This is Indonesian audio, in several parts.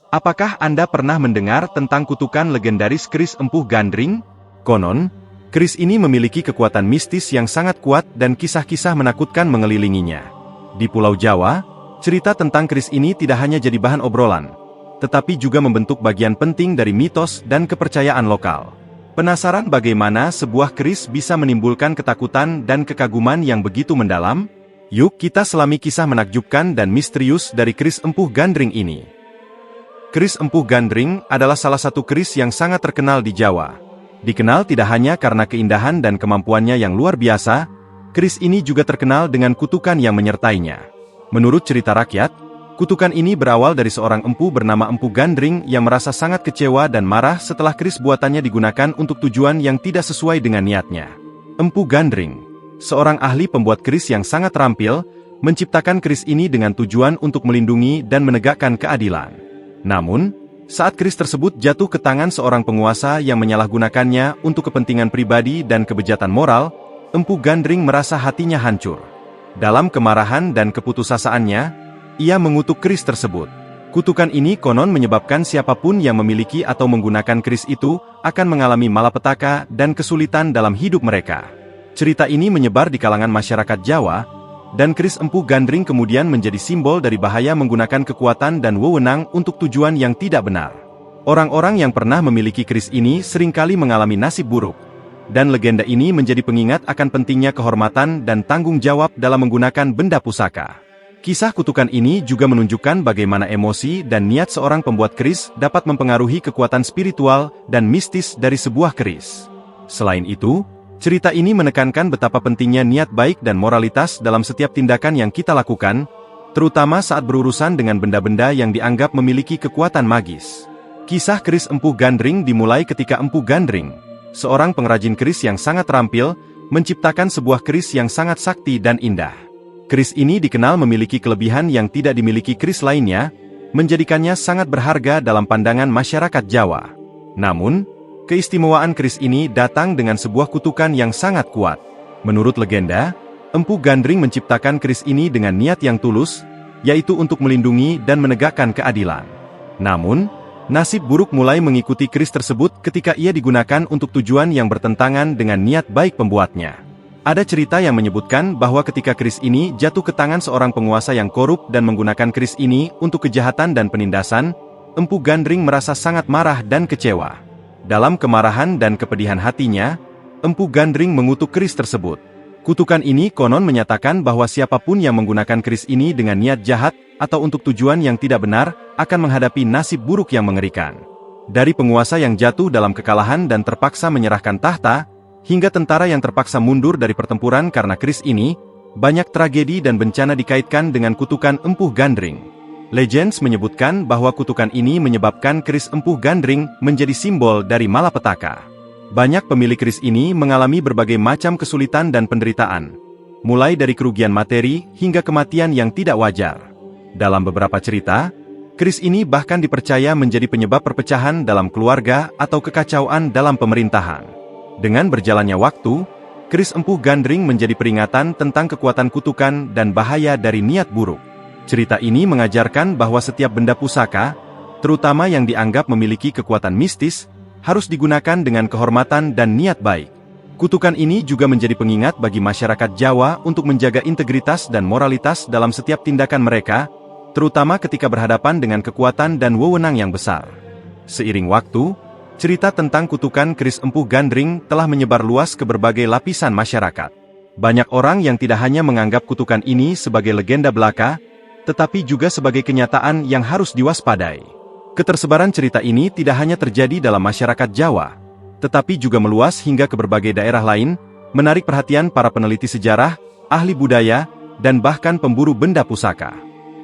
Apakah Anda pernah mendengar tentang kutukan legendaris keris empuh gandring? Konon, keris ini memiliki kekuatan mistis yang sangat kuat dan kisah-kisah menakutkan mengelilinginya. Di Pulau Jawa, cerita tentang keris ini tidak hanya jadi bahan obrolan, tetapi juga membentuk bagian penting dari mitos dan kepercayaan lokal. Penasaran bagaimana sebuah keris bisa menimbulkan ketakutan dan kekaguman yang begitu mendalam? Yuk kita selami kisah menakjubkan dan misterius dari keris empuh gandring ini. Keris empuh gandring adalah salah satu keris yang sangat terkenal di Jawa. Dikenal tidak hanya karena keindahan dan kemampuannya yang luar biasa, keris ini juga terkenal dengan kutukan yang menyertainya. Menurut cerita rakyat, kutukan ini berawal dari seorang empu bernama Empu Gandring yang merasa sangat kecewa dan marah setelah keris buatannya digunakan untuk tujuan yang tidak sesuai dengan niatnya. Empu Gandring, seorang ahli pembuat keris yang sangat terampil, menciptakan keris ini dengan tujuan untuk melindungi dan menegakkan keadilan. Namun, saat keris tersebut jatuh ke tangan seorang penguasa yang menyalahgunakannya untuk kepentingan pribadi dan kebejatan moral, Empu Gandring merasa hatinya hancur. Dalam kemarahan dan keputusasaannya, ia mengutuk keris tersebut. Kutukan ini konon menyebabkan siapapun yang memiliki atau menggunakan keris itu akan mengalami malapetaka dan kesulitan dalam hidup mereka. Cerita ini menyebar di kalangan masyarakat Jawa, dan keris empuh gandring kemudian menjadi simbol dari bahaya menggunakan kekuatan dan wewenang untuk tujuan yang tidak benar. Orang-orang yang pernah memiliki keris ini seringkali mengalami nasib buruk, dan legenda ini menjadi pengingat akan pentingnya kehormatan dan tanggung jawab dalam menggunakan benda pusaka. Kisah kutukan ini juga menunjukkan bagaimana emosi dan niat seorang pembuat keris dapat mempengaruhi kekuatan spiritual dan mistis dari sebuah keris. Selain itu, cerita ini menekankan betapa pentingnya niat baik dan moralitas dalam setiap tindakan yang kita lakukan, terutama saat berurusan dengan benda-benda yang dianggap memiliki kekuatan magis. Kisah keris empuh gandring dimulai ketika Empu Gandring, seorang pengrajin keris yang sangat terampil, menciptakan sebuah keris yang sangat sakti dan indah. Keris ini dikenal memiliki kelebihan yang tidak dimiliki keris lainnya, menjadikannya sangat berharga dalam pandangan masyarakat Jawa. Namun, keistimewaan keris ini datang dengan sebuah kutukan yang sangat kuat. Menurut legenda, Empu Gandring menciptakan keris ini dengan niat yang tulus, yaitu untuk melindungi dan menegakkan keadilan. Namun, nasib buruk mulai mengikuti keris tersebut ketika ia digunakan untuk tujuan yang bertentangan dengan niat baik pembuatnya. Ada cerita yang menyebutkan bahwa ketika keris ini jatuh ke tangan seorang penguasa yang korup dan menggunakan keris ini untuk kejahatan dan penindasan, Empu Gandring merasa sangat marah dan kecewa. Dalam kemarahan dan kepedihan hatinya, Empu Gandring mengutuk keris tersebut. Kutukan ini konon menyatakan bahwa siapapun yang menggunakan keris ini dengan niat jahat atau untuk tujuan yang tidak benar, akan menghadapi nasib buruk yang mengerikan. Dari penguasa yang jatuh dalam kekalahan dan terpaksa menyerahkan tahta, hingga tentara yang terpaksa mundur dari pertempuran karena keris ini, banyak tragedi dan bencana dikaitkan dengan kutukan Empu Gandring. Legends menyebutkan bahwa kutukan ini menyebabkan keris empuh gandring menjadi simbol dari malapetaka. Banyak pemilik keris ini mengalami berbagai macam kesulitan dan penderitaan, mulai dari kerugian materi hingga kematian yang tidak wajar. Dalam beberapa cerita, keris ini bahkan dipercaya menjadi penyebab perpecahan dalam keluarga atau kekacauan dalam pemerintahan. Dengan berjalannya waktu, keris empuh gandring menjadi peringatan tentang kekuatan kutukan dan bahaya dari niat buruk. Cerita ini mengajarkan bahwa setiap benda pusaka, terutama yang dianggap memiliki kekuatan mistis, harus digunakan dengan kehormatan dan niat baik. Kutukan ini juga menjadi pengingat bagi masyarakat Jawa untuk menjaga integritas dan moralitas dalam setiap tindakan mereka, terutama ketika berhadapan dengan kekuatan dan wewenang yang besar. Seiring waktu, cerita tentang kutukan keris empuh gandring telah menyebar luas ke berbagai lapisan masyarakat. Banyak orang yang tidak hanya menganggap kutukan ini sebagai legenda belaka, tetapi juga sebagai kenyataan yang harus diwaspadai. Ketersebaran cerita ini tidak hanya terjadi dalam masyarakat Jawa, tetapi juga meluas hingga ke berbagai daerah lain, menarik perhatian para peneliti sejarah, ahli budaya, dan bahkan pemburu benda pusaka.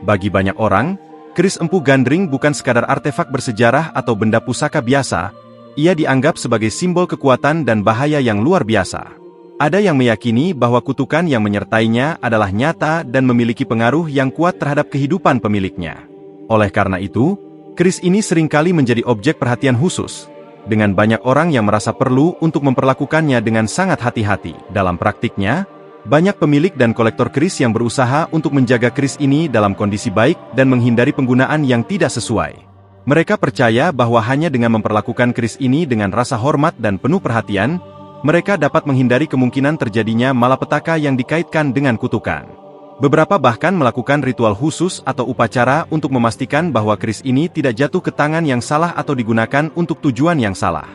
Bagi banyak orang, keris empuh gandring bukan sekadar artefak bersejarah atau benda pusaka biasa, ia dianggap sebagai simbol kekuatan dan bahaya yang luar biasa. Ada yang meyakini bahwa kutukan yang menyertainya adalah nyata dan memiliki pengaruh yang kuat terhadap kehidupan pemiliknya. Oleh karena itu, keris ini seringkali menjadi objek perhatian khusus, dengan banyak orang yang merasa perlu untuk memperlakukannya dengan sangat hati-hati. Dalam praktiknya, banyak pemilik dan kolektor keris yang berusaha untuk menjaga keris ini dalam kondisi baik dan menghindari penggunaan yang tidak sesuai. Mereka percaya bahwa hanya dengan memperlakukan keris ini dengan rasa hormat dan penuh perhatian, mereka dapat menghindari kemungkinan terjadinya malapetaka yang dikaitkan dengan kutukan. Beberapa bahkan melakukan ritual khusus atau upacara untuk memastikan bahwa keris ini tidak jatuh ke tangan yang salah atau digunakan untuk tujuan yang salah.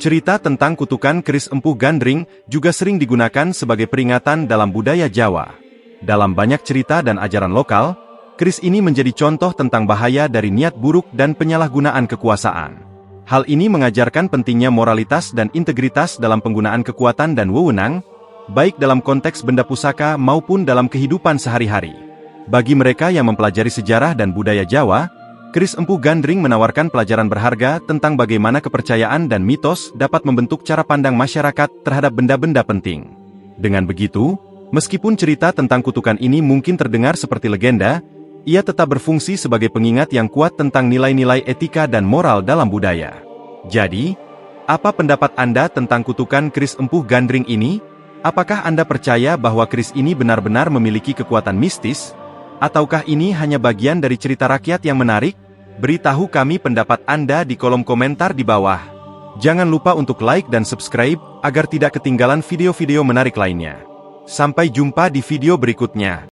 Cerita tentang kutukan keris empuh gandring juga sering digunakan sebagai peringatan dalam budaya Jawa. Dalam banyak cerita dan ajaran lokal, keris ini menjadi contoh tentang bahaya dari niat buruk dan penyalahgunaan kekuasaan. Hal ini mengajarkan pentingnya moralitas dan integritas dalam penggunaan kekuatan dan wewenang, baik dalam konteks benda pusaka maupun dalam kehidupan sehari-hari. Bagi mereka yang mempelajari sejarah dan budaya Jawa, keris empuh gandring menawarkan pelajaran berharga tentang bagaimana kepercayaan dan mitos dapat membentuk cara pandang masyarakat terhadap benda-benda penting. Dengan begitu, meskipun cerita tentang kutukan ini mungkin terdengar seperti legenda, ia tetap berfungsi sebagai pengingat yang kuat tentang nilai-nilai etika dan moral dalam budaya. Jadi, apa pendapat Anda tentang kutukan keris empuh gandring ini? Apakah Anda percaya bahwa keris ini benar-benar memiliki kekuatan mistis? Ataukah ini hanya bagian dari cerita rakyat yang menarik? Beritahu kami pendapat Anda di kolom komentar di bawah. Jangan lupa untuk like dan subscribe, agar tidak ketinggalan video-video menarik lainnya. Sampai jumpa di video berikutnya.